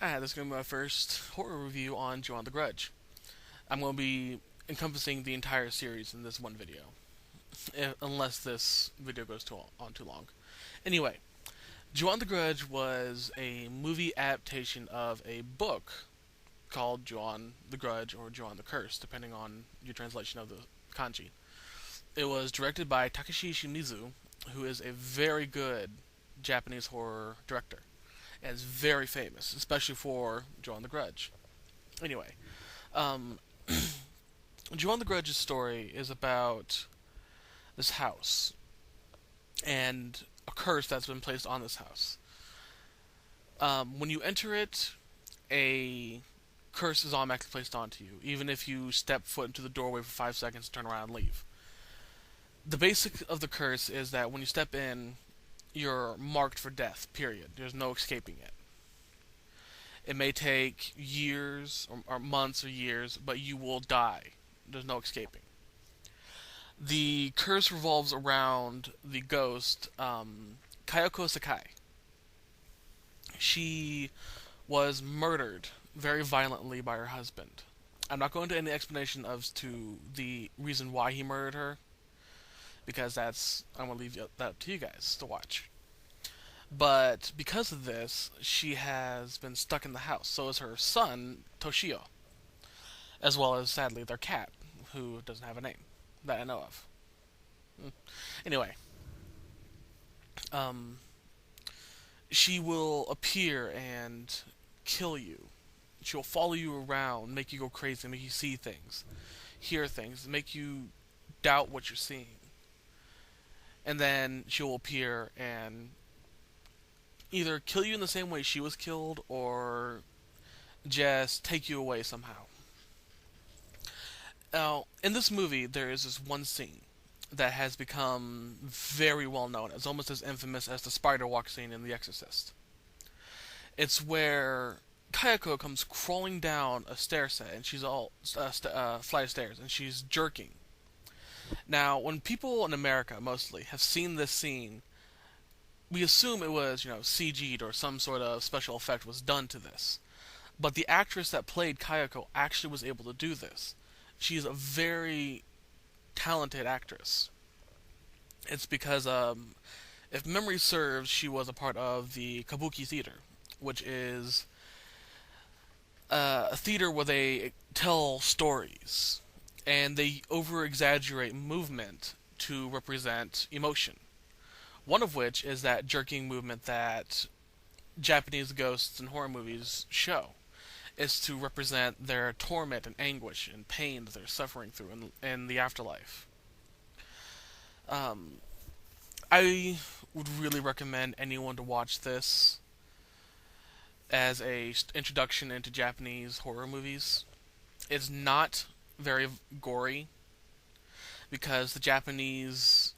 This is going to be my first horror review on Ju-On the Grudge. I'm going to be encompassing the entire series in this one video, unless this video goes on too long. Anyway, Ju-On the Grudge was a movie adaptation of a book called Ju-On the Grudge or Ju-On the Curse, depending on your translation of the kanji. It was directed by Takashi Shimizu, who is a very good Japanese horror director and is very famous, especially for Ju-On the Grudge. Anyway, um, Ju-On the Grudge's story is about this house and a curse that's been placed on this house. When you enter it, a curse is automatically placed onto you, even if you step foot into the doorway for 5 seconds, turn around, and leave. The basic of the curse is that when you step in, you're marked for death, period. There's no escaping it. It may take years, or months, or years, but you will die. There's no escaping. The curse revolves around the ghost, Kayako Sakai. She was murdered very violently by her husband. I'm not going into any explanation as to the reason why he murdered her, because I'm going to leave that up to you guys to watch. But because of this, she has been stuck in the house. So is her son, Toshio, as well as, sadly, their cat, who doesn't have a name that I know of. Anyway, um, she will appear and kill you. She'll follow you around, make you go crazy, make you see things, hear things, make you doubt what you're seeing. And then she'll appear and either kill you in the same way she was killed or just take you away somehow. Now, in this movie, there is this one scene that has become very well known. It's almost as infamous as the spider walk scene in The Exorcist. It's where Kayako comes crawling down a stair set, and she's all flight of stairs, and she's jerking. Now, when people in America mostly have seen this scene, we assume it was, CG'd or some sort of special effect was done to this. But the actress that played Kayako actually was able to do this. She's a very talented actress. It's because, if memory serves, she was a part of the Kabuki Theater, which is a theater where they tell stories, and they over-exaggerate movement to represent emotion. One of which is that jerking movement that Japanese ghosts in horror movies show, is to represent their torment and anguish and pain that they're suffering through in the afterlife. I would really recommend anyone to watch this as a introduction into Japanese horror movies. It's not very gory because the Japanese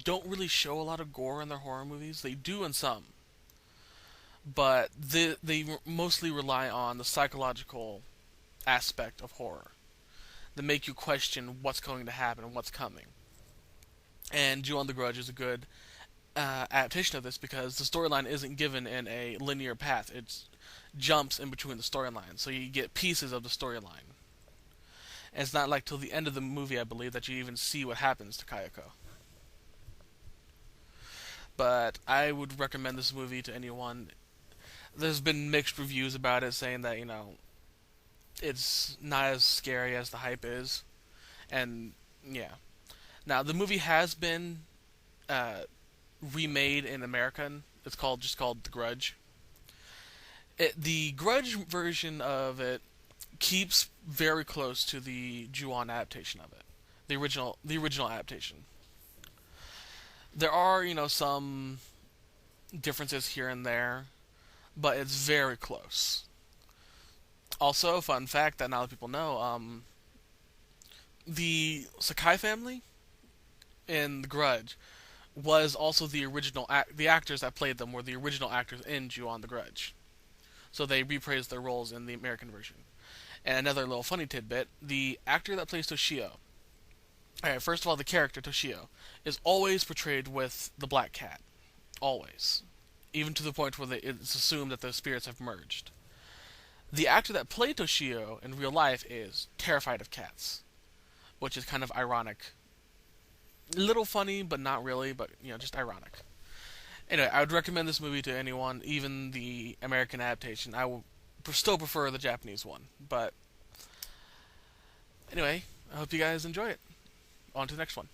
don't really show a lot of gore in their horror movies. They do in some, but they mostly rely on the psychological aspect of horror that make you question what's going to happen and what's coming. And Ju-On the Grudge is a good adaptation of this because the storyline isn't given in a linear path. It jumps in between the storylines, so you get pieces of the storyline. And it's not like till the end of the movie, I believe, that you even see what happens to Kayako. But I would recommend this movie to anyone. There's been mixed reviews about it, saying that, it's not as scary as the hype is. And, yeah. Now, the movie has been remade in American. It's just called The Grudge. The Grudge version of it keeps very close to the Ju-On adaptation of it. The original adaptation. There are, some differences here and there, but it's very close. Also, fun fact that not a lot of people know, the Sakai family in The Grudge was also the original the actors that played them were the original actors in Ju-On the Grudge. So they reprised their roles in the American version. And another little funny tidbit, the actor that plays Toshio, alright, first of all, the character, Toshio, is always portrayed with the black cat. Always. Even to the point where it's assumed that the spirits have merged. The actor that played Toshio in real life is terrified of cats, which is kind of ironic. A little funny, but not really, but just ironic. Anyway, I would recommend this movie to anyone, even the American adaptation. I will still prefer the Japanese one. But anyway, I hope you guys enjoy it. On to the next one.